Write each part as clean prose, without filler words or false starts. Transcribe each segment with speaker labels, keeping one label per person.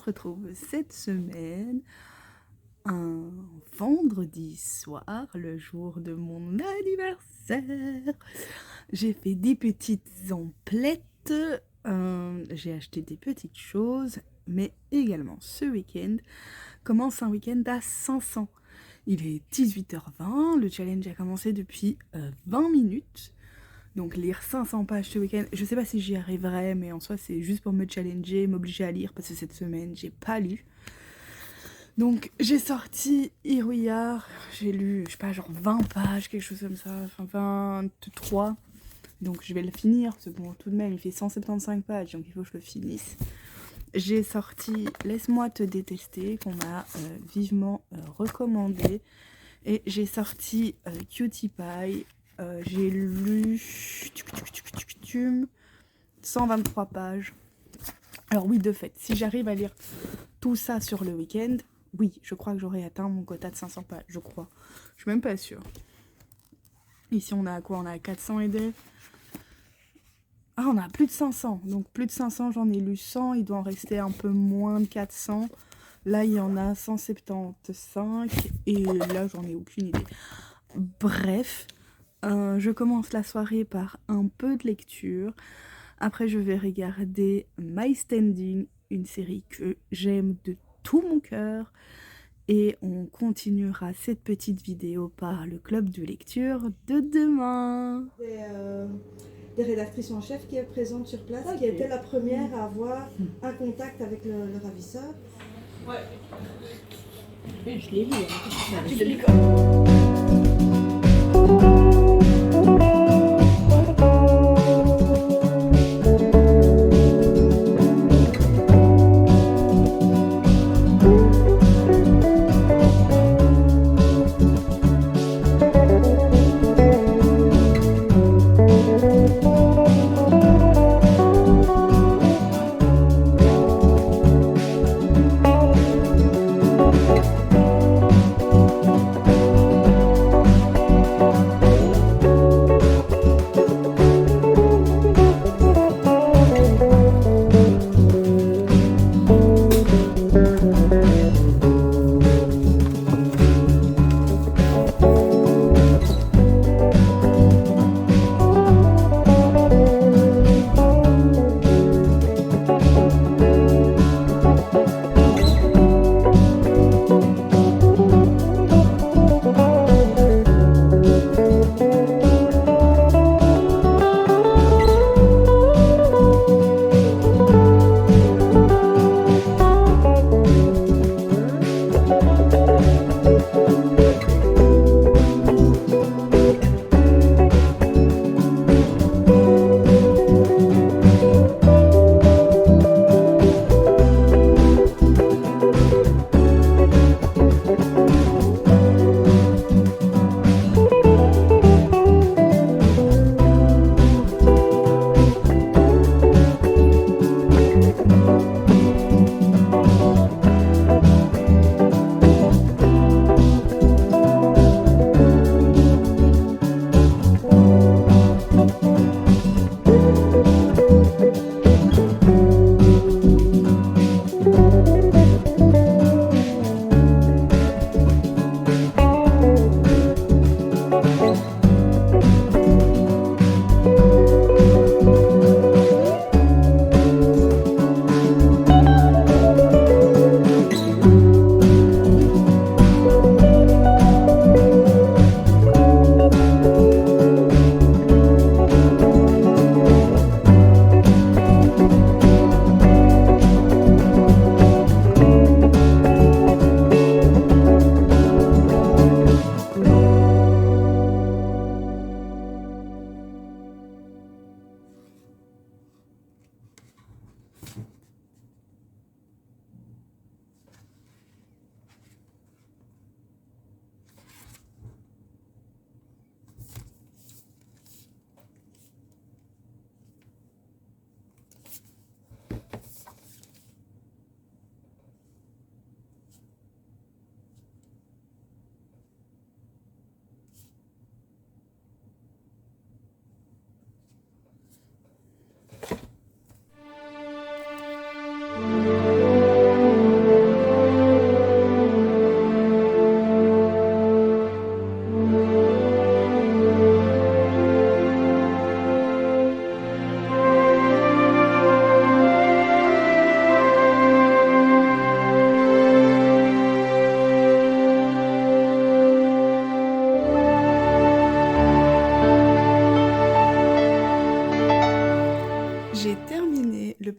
Speaker 1: se retrouve cette semaine, un vendredi soir, le jour de mon anniversaire. J'ai fait des petites emplettes, j'ai acheté des petites choses, mais également ce week-end commence un week-end à 500. Il est 18h20, le challenge a commencé depuis 20 minutes. Donc lire 500 pages ce week-end, je sais pas si j'y arriverai, mais en soi c'est juste pour me challenger, m'obliger à lire, parce que cette semaine j'ai pas lu. Donc j'ai sorti Irouillard, j'ai lu, je sais pas, genre 20 pages, quelque chose comme ça, enfin 23. Donc je vais le finir, parce que bon, tout de même il fait 175 pages, donc il faut que je le finisse. J'ai sorti Laisse-moi te détester, qu'on m'a vivement recommandé. Et j'ai sorti Cutie Pie. J'ai lu 123 pages. Alors oui, de fait, si j'arrive à lire tout ça sur le week-end, oui, je crois que j'aurai atteint mon quota de 500 pages, je crois. Je suis même pas sûre. Ici, on a quoi? On a 400 et des... Ah, on a plus de 500. Donc plus de 500, j'en ai lu 100. Il doit en rester un peu moins de 400. Là, il y en a 175. Et là, j'en ai aucune idée. Bref, je commence la soirée par un peu de lecture. Après, je vais regarder My Standing, une série que j'aime de tout mon cœur. Et on continuera cette petite vidéo par le club de lecture de demain.
Speaker 2: Des rédactrices en chef qui est présente sur place, qui était la première à avoir un contact avec le ravisseur.
Speaker 3: Ouais.
Speaker 1: Je l'ai lu.
Speaker 3: Ah, tu le lis quoi?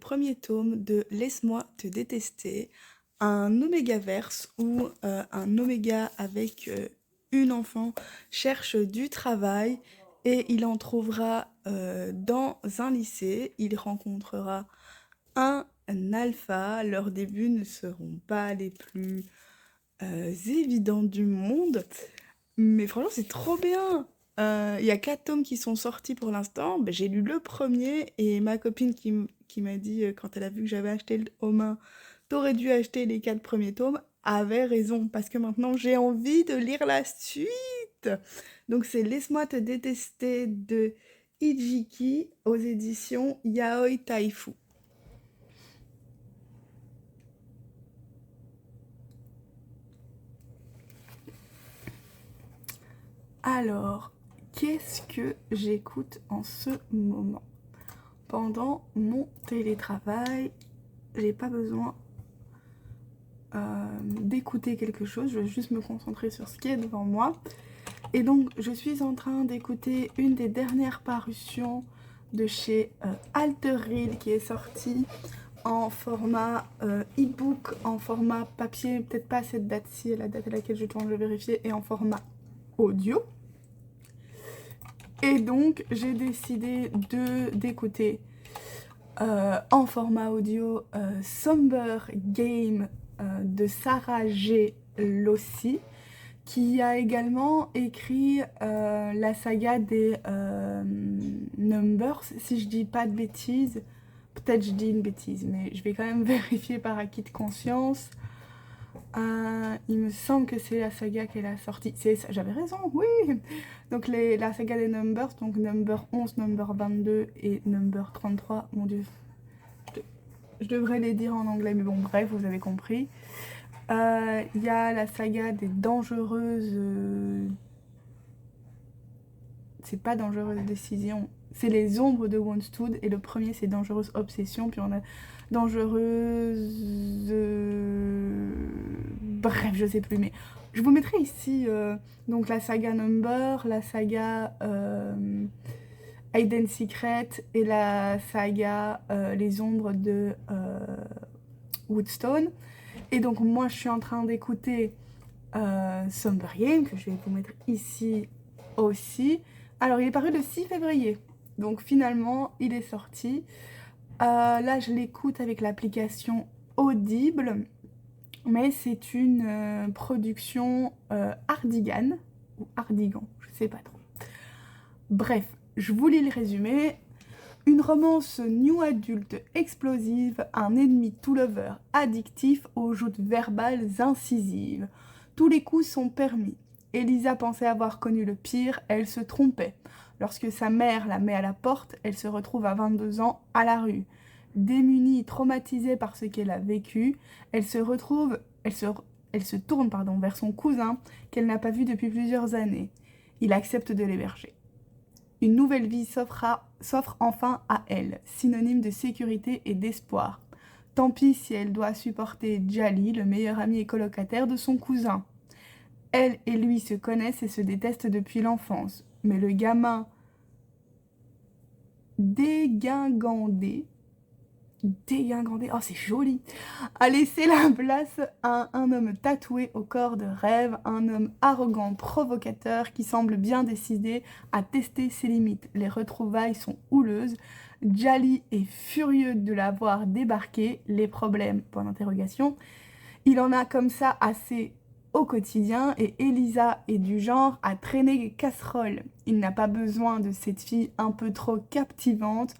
Speaker 1: premier tome de Laisse-moi te détester, un Omégaverse où un Oméga avec une enfant cherche du travail et il en trouvera dans un lycée. Il rencontrera un alpha. Leurs débuts ne seront pas les plus évidents du monde, mais franchement, c'est trop bien. Il y a 4 tomes qui sont sortis pour l'instant. Ben, j'ai lu le premier et ma copine qui m'a dit, quand elle a vu que j'avais acheté le tome 1, t'aurais dû acheter les 4 premiers tomes, avait raison. Parce que maintenant, j'ai envie de lire la suite. Donc, c'est Laisse-moi te détester de Ijiki aux éditions Yaoi Taifu. Alors, qu'est-ce que j'écoute en ce moment? Pendant mon télétravail, j'ai pas besoin d'écouter quelque chose, je vais juste me concentrer sur ce qui est devant moi. Et donc, je suis en train d'écouter une des dernières parutions de chez Alter Read qui est sortie en format e-book, en format papier, peut-être pas à cette date-ci, à la date à laquelle je tourne, je vais vérifier, et en format audio. Et donc, j'ai décidé d'écouter en format audio Somber Game de Sarah G. Lossi, qui a également écrit la saga des Numbers, si je dis pas de bêtises. Peut-être je dis une bêtise, mais je vais quand même vérifier par acquis de conscience. Il me semble que c'est la saga qu'elle a sortie. J'avais raison, oui. Donc la saga des Numbers, donc Number 11, Number 22 et Number 33. Mon Dieu, je devrais les dire en anglais, mais bon, bref, vous avez compris. Il y a la saga des dangereuses... c'est pas dangereuse décision, c'est les ombres de Wonstood, et le premier c'est dangereuse obsession, puis on a dangereuse... bref, je sais plus, mais je vous mettrai ici donc la saga Number, la saga Hidden Secret et la saga les ombres de Woodstone. Et donc moi je suis en train d'écouter Somber Game, que je vais vous mettre ici aussi. Alors il est paru le 6 février, donc finalement il est sorti. Là je l'écoute avec l'application Audible, mais c'est une production Hardigan, ou Hardigan, je sais pas trop. Bref, je vous lis le résumé. Une romance new adulte explosive, un ennemi tout lover addictif aux joutes verbales incisives. Tous les coups sont permis. Elisa pensait avoir connu le pire, elle se trompait. Lorsque sa mère la met à la porte, elle se retrouve à 22 ans à la rue. Démunie, traumatisée par ce qu'elle a vécu, elle se tourne vers son cousin qu'elle n'a pas vu depuis plusieurs années. Il accepte de l'héberger. Une nouvelle vie s'offre enfin à elle, synonyme de sécurité et d'espoir. Tant pis si elle doit supporter Jali, le meilleur ami et colocataire de son cousin. Elle et lui se connaissent et se détestent depuis l'enfance, mais le gamin dégingandé, oh c'est joli, a laissé la place à un homme tatoué au corps de rêve, un homme arrogant, provocateur, qui semble bien décidé à tester ses limites. Les retrouvailles sont houleuses, Jali est furieux de l'avoir débarqué, les problèmes, point d'interrogation. Il en a comme ça assez au quotidien, et Elisa est du genre à traîner les casseroles. Il n'a pas besoin de cette fille un peu trop captivante,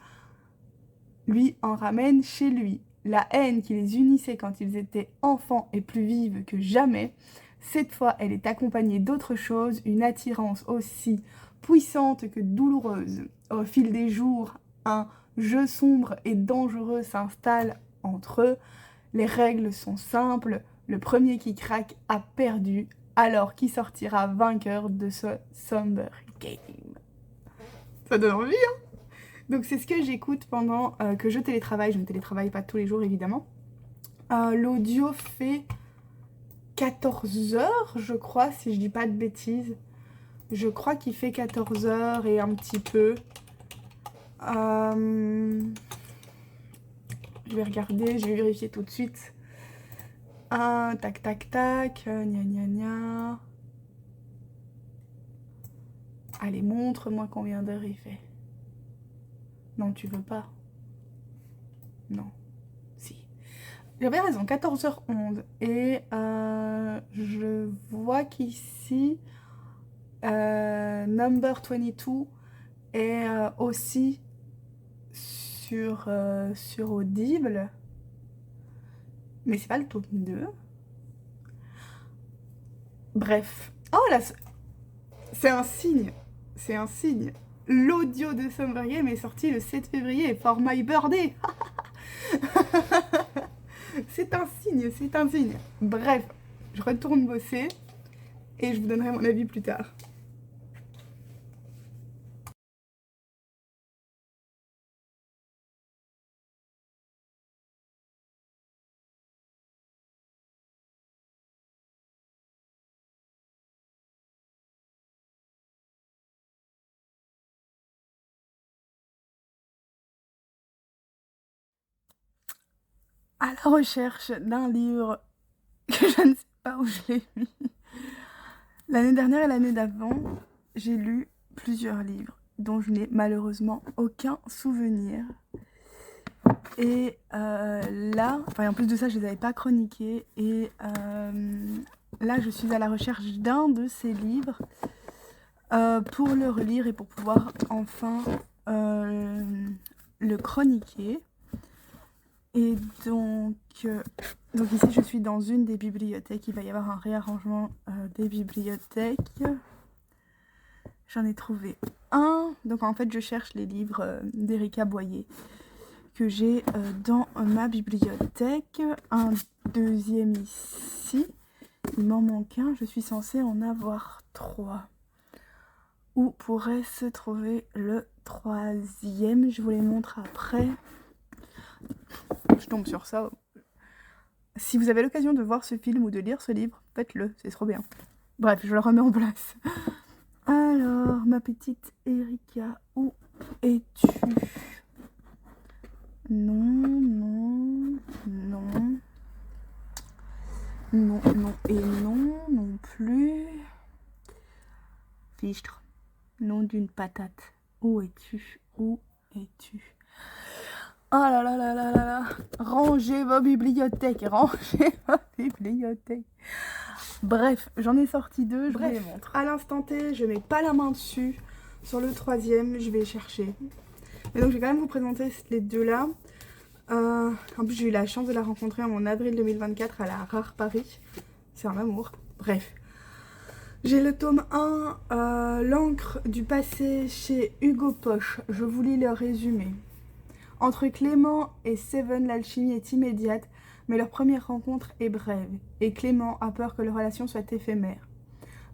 Speaker 1: lui en ramène chez lui. La haine qui les unissait quand ils étaient enfants est plus vive que jamais. Cette fois, elle est accompagnée d'autre chose, une attirance aussi puissante que douloureuse. Au fil des jours, un jeu sombre et dangereux s'installe entre eux. Les règles sont simples, le premier qui craque a perdu, alors qui sortira vainqueur de ce Somber Game. Ça donne envie, hein? Donc c'est ce que j'écoute pendant que je télétravaille. Je ne télétravaille pas tous les jours, évidemment. L'audio fait 14 heures, je crois, si je dis pas de bêtises. Je crois qu'il fait 14 heures et un petit peu. je vais regarder, je vais vérifier tout de suite. Tac, tac, tac, gna gna gna. Allez, montre-moi combien d'heures il fait. Non, tu veux pas? Non. Si. J'avais raison, 14h11. Et je vois qu'ici, Number 22 est aussi sur Audible. Mais c'est pas le tome 2. Bref. Oh là, c'est un signe. C'est un signe. L'audio de Summer Game est sorti le 7 février for my birthday. C'est un signe, c'est un signe. Bref, je retourne bosser et je vous donnerai mon avis plus tard. À la recherche d'un livre que je ne sais pas où je l'ai mis. L'année dernière et l'année d'avant, j'ai lu plusieurs livres dont je n'ai malheureusement aucun souvenir. Et là, enfin en plus de ça, je les avais pas chroniqués. Et là, je suis à la recherche d'un de ces livres pour le relire et pour pouvoir enfin le chroniquer. Et donc ici, je suis dans une des bibliothèques. Il va y avoir un réarrangement des bibliothèques. J'en ai trouvé un. Donc en fait, je cherche les livres d'Erika Boyer que j'ai dans ma bibliothèque. Un deuxième ici. Il m'en manque un. Je suis censée en avoir 3. Où pourrait se trouver le 3e? Je vous les montre après. Je tombe sur ça. Si vous avez l'occasion de voir ce film ou de lire ce livre, faites-le, c'est trop bien. Bref, je le remets en place. Alors, ma petite Erika, où es-tu? Non, non, non. Non, non et non, non plus. Fichtre, nom d'une patate. Où es-tu? Où es-tu? Oh là là là là là là. Rangez vos bibliothèques, rangez vos bibliothèques. Bref, j'en ai sorti 2, je vous les montre. À l'instant T, je mets pas la main dessus. Sur le 3e, je vais chercher. Mais donc je vais quand même vous présenter les 2 là. En plus, j'ai eu la chance de la rencontrer en avril 2024 à la Rare Paris. C'est un amour. Bref. J'ai le tome 1, L'encre du passé chez Hugo Poche. Je vous lis le résumé. Entre Clément et Seven, l'alchimie est immédiate, mais leur première rencontre est brève, et Clément a peur que leur relation soit éphémère.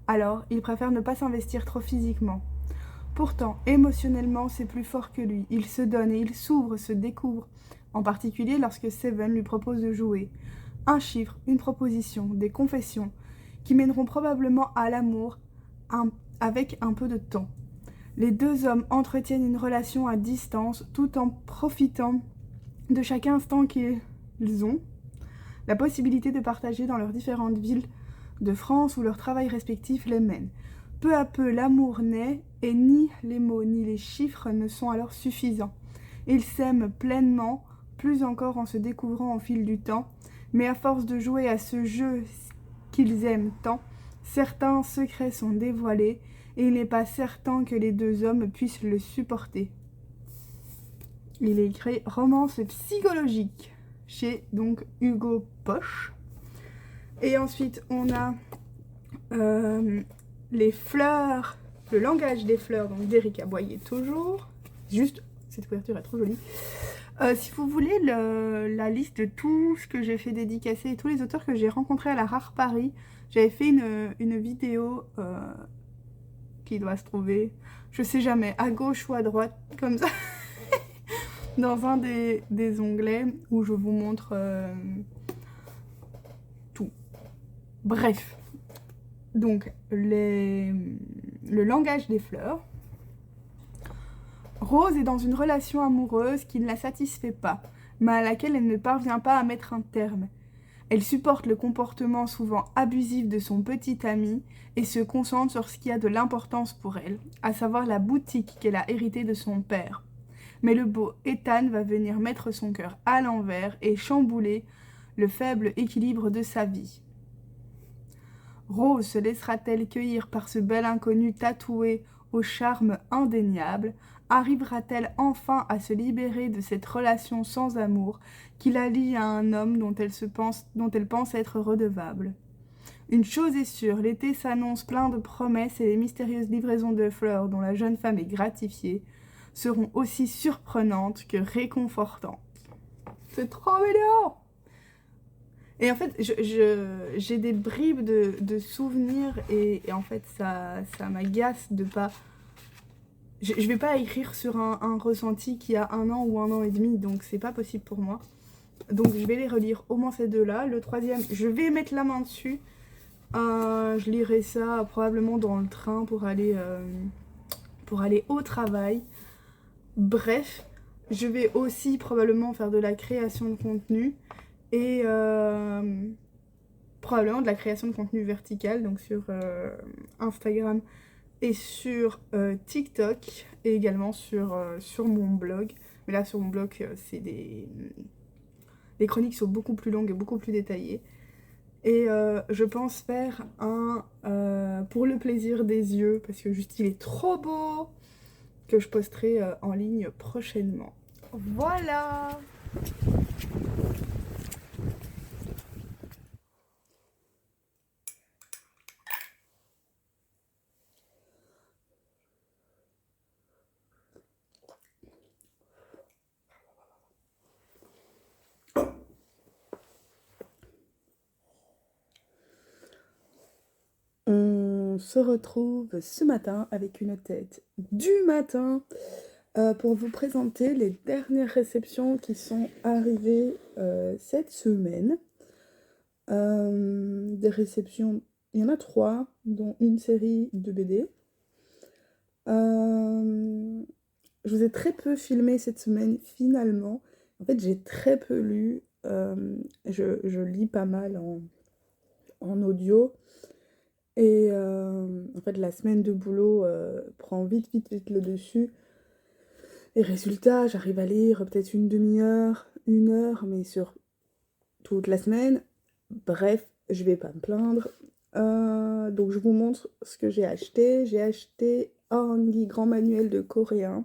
Speaker 1: Alors, il préfère ne pas s'investir trop physiquement. Pourtant, émotionnellement, c'est plus fort que lui. Il se donne et il s'ouvre, se découvre, en particulier lorsque Seven lui propose de jouer. Un chiffre, une proposition, des confessions, qui mèneront probablement à l'amour avec un peu de temps. Les 2 hommes entretiennent une relation à distance tout en profitant de chaque instant qu'ils ont, la possibilité de partager dans leurs différentes villes de France où leur travail respectif les mène. Peu à peu, l'amour naît et ni les mots ni les chiffres ne sont alors suffisants. Ils s'aiment pleinement, plus encore en se découvrant au fil du temps, mais à force de jouer à ce jeu qu'ils aiment tant, certains secrets sont dévoilés et il n'est pas certain que les 2 hommes puissent le supporter. Il est écrit romance psychologique chez donc Hugo Poche. Et ensuite on a les fleurs, le langage des fleurs, donc d'Erika Boyer toujours. Juste, cette couverture est trop jolie. Si vous voulez la liste de tout ce que j'ai fait dédicacer et tous les auteurs que j'ai rencontrés à la Rare Paris, j'avais fait une vidéo qui doit se trouver, je sais jamais, à gauche ou à droite, comme ça, dans un des onglets où je vous montre tout. Bref, donc le langage des fleurs. Rose est dans une relation amoureuse qui ne la satisfait pas. mais à laquelle elle ne parvient pas à mettre un terme. Elle supporte le comportement souvent abusif de son petit ami et se concentre sur ce qui a de l'importance pour elle, à savoir la boutique qu'elle a héritée de son père. Mais le beau Ethan va venir mettre son cœur à l'envers et chambouler le faible équilibre de sa vie. Rose se laissera-t-elle cueillir par ce bel inconnu tatoué au charme indéniable? Arrivera-t-elle enfin à se libérer de cette relation sans amour qui la lie à un homme dont elle pense être redevable? Une chose est sûre, l'été s'annonce plein de promesses et les mystérieuses livraisons de fleurs dont la jeune femme est gratifiée seront aussi surprenantes que réconfortantes. C'est trop mignon! Et en fait, j'ai des bribes de souvenirs et en fait, ça m'agace de pas... Je vais pas écrire sur un ressenti qui a 1 an ou 1 an et demi, donc c'est pas possible pour moi. Donc je vais les relire, au moins ces deux-là. Le troisième, je vais mettre la main dessus. Je lirai ça probablement dans le train pour aller au travail. Bref, je vais aussi probablement faire de la création de contenu et probablement de la création de contenu vertical, donc sur Instagram et sur TikTok et également sur mon blog. Mais là, sur mon blog, c'est les chroniques sont beaucoup plus longues et beaucoup plus détaillées. Et je pense faire un pour le plaisir des yeux, parce que juste il est trop beau, que je posterai en ligne prochainement. Voilà! On se retrouve ce matin avec une tête du matin pour vous présenter les dernières réceptions qui sont arrivées cette semaine. Des réceptions, il y en a 3, dont une série de BD. Je vous ai très peu filmé cette semaine finalement. En fait, j'ai très peu lu. Je lis pas mal en audio. Et en fait, la semaine de boulot prend vite le dessus. Et résultat, j'arrive à lire peut-être une demi-heure, 1 heure, mais sur toute la semaine. Bref, je vais pas me plaindre. Donc je vous montre ce que j'ai acheté. J'ai acheté un grand manuel de coréen.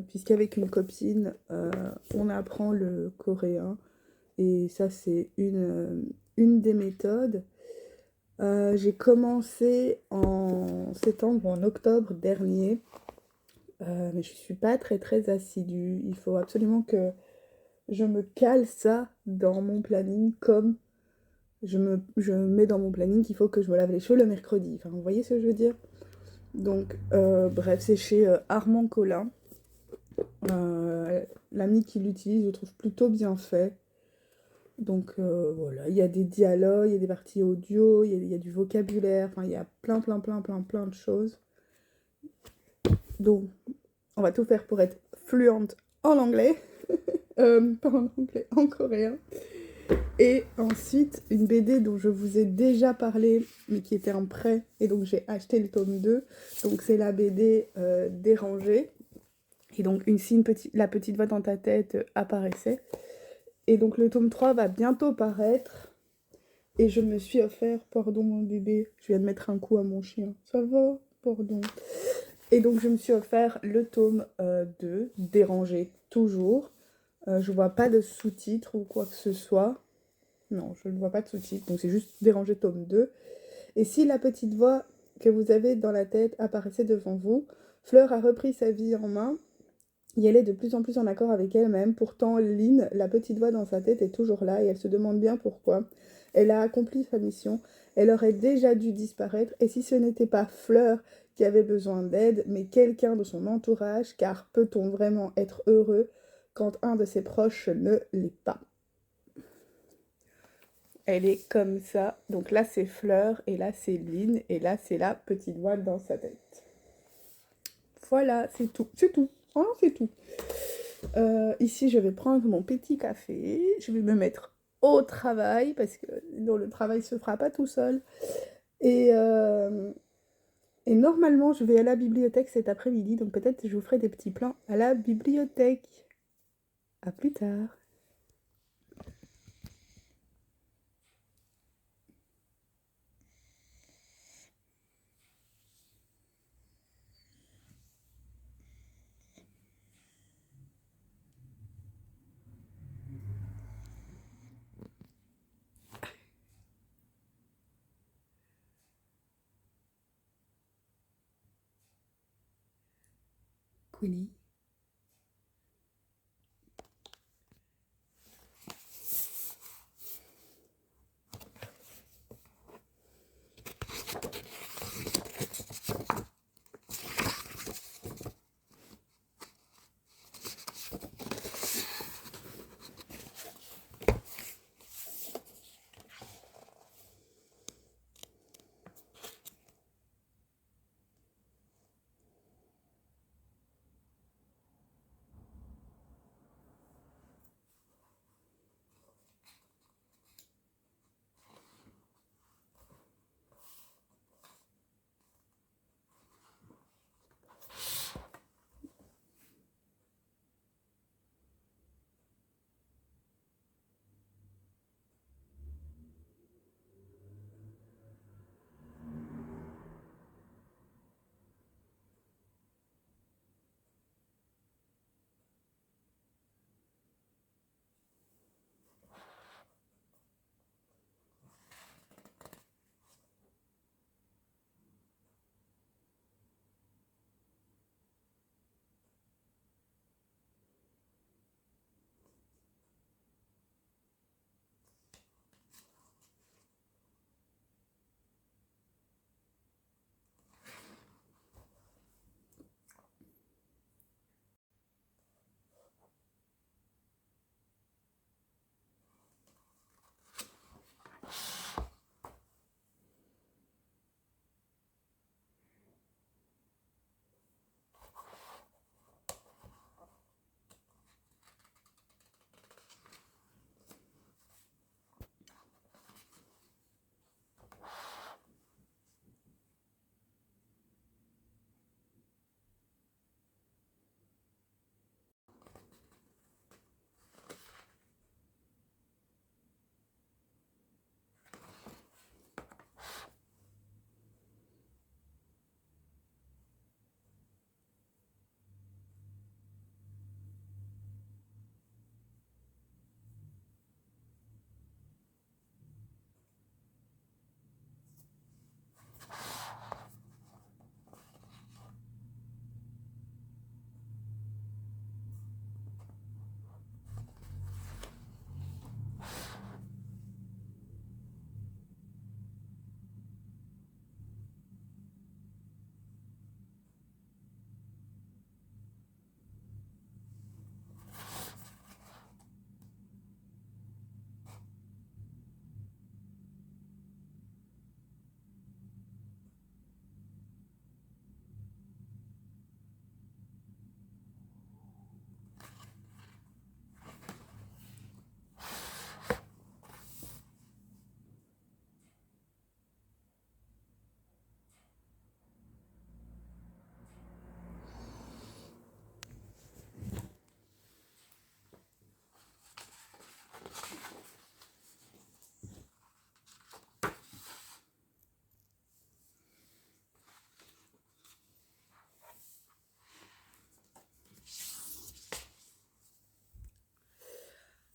Speaker 1: Puisqu'avec une copine, on apprend le coréen. Et ça, c'est une des méthodes. J'ai commencé en septembre ou en octobre dernier, mais je suis pas très assidue. Il faut absolument que je me cale ça dans mon planning, comme je mets dans mon planning qu'il faut que je me lave les cheveux le mercredi. Enfin, vous voyez ce que je veux dire? Donc, bref, c'est chez Armand Collin. L'ami qui l'utilise, je trouve plutôt bien fait. Donc voilà, il y a des dialogues, il y a des parties audio, il y a du vocabulaire, enfin il y a plein de choses. Donc on va tout faire pour être fluente en anglais, pas en anglais, en coréen. Et ensuite, une BD dont je vous ai déjà parlé, mais qui était en prêt, et donc j'ai acheté le tome 2. Donc c'est la BD Dérangée. Et donc la petite voix dans ta tête apparaissait. Et donc le tome 3 va bientôt paraître. Et je me suis offert, pardon mon bébé, je viens de mettre un coup à mon chien. Ça va? Pardon. Et donc je me suis offert le tome 2, Dérangé, toujours. Je vois pas de sous-titres ou quoi que ce soit. Non, je ne vois pas de sous-titres, donc c'est juste Dérangé tome 2. Et si la petite voix que vous avez dans la tête apparaissait devant vous, Fleur a repris sa vie en main. Et elle est de plus en plus en accord avec elle-même. Pourtant, Lynn, la petite voix dans sa tête, est toujours là et elle se demande bien pourquoi. Elle a accompli sa mission. Elle aurait déjà dû disparaître. Et si ce n'était pas Fleur qui avait besoin d'aide, mais quelqu'un de son entourage, car peut-on vraiment être heureux quand un de ses proches ne l'est pas? Elle est comme ça. Donc là, c'est Fleur et là, c'est Lynn et là, c'est la petite voix dans sa tête. Voilà, c'est tout. C'est tout. Voilà, c'est tout. Ici, je vais prendre mon petit café. Je vais me mettre au travail parce que non, le travail se fera pas tout seul. Et, euh, et normalement, je vais à la bibliothèque cet après-midi. Donc peut-être je vous ferai des petits plans à la bibliothèque. À plus tard. Queenie.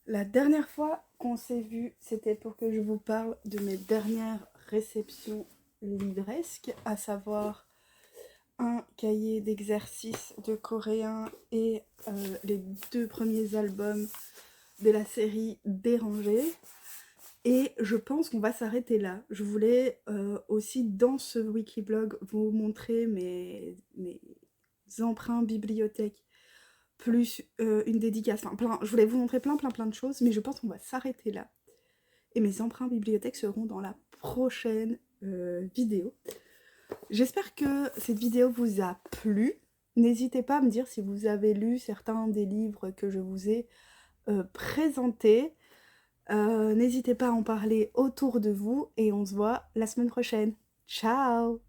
Speaker 1: La dernière fois qu'on s'est vu, c'était pour que je vous parle de mes dernières réceptions livresques, à savoir un cahier d'exercices de coréen et les 2 premiers albums de la série Dérangé. Et je pense qu'on va s'arrêter là. Je voulais aussi dans ce Wikiblog vous montrer mes emprunts bibliothèques plus une dédicace. Enfin, je voulais vous montrer plein de choses, mais je pense qu'on va s'arrêter là. Et mes emprunts bibliothèques seront dans la prochaine vidéo. J'espère que cette vidéo vous a plu. n'hésitez pas à me dire si vous avez lu certains des livres que je vous ai présentés. N'hésitez pas à en parler autour de vous et on se voit la semaine prochaine. Ciao!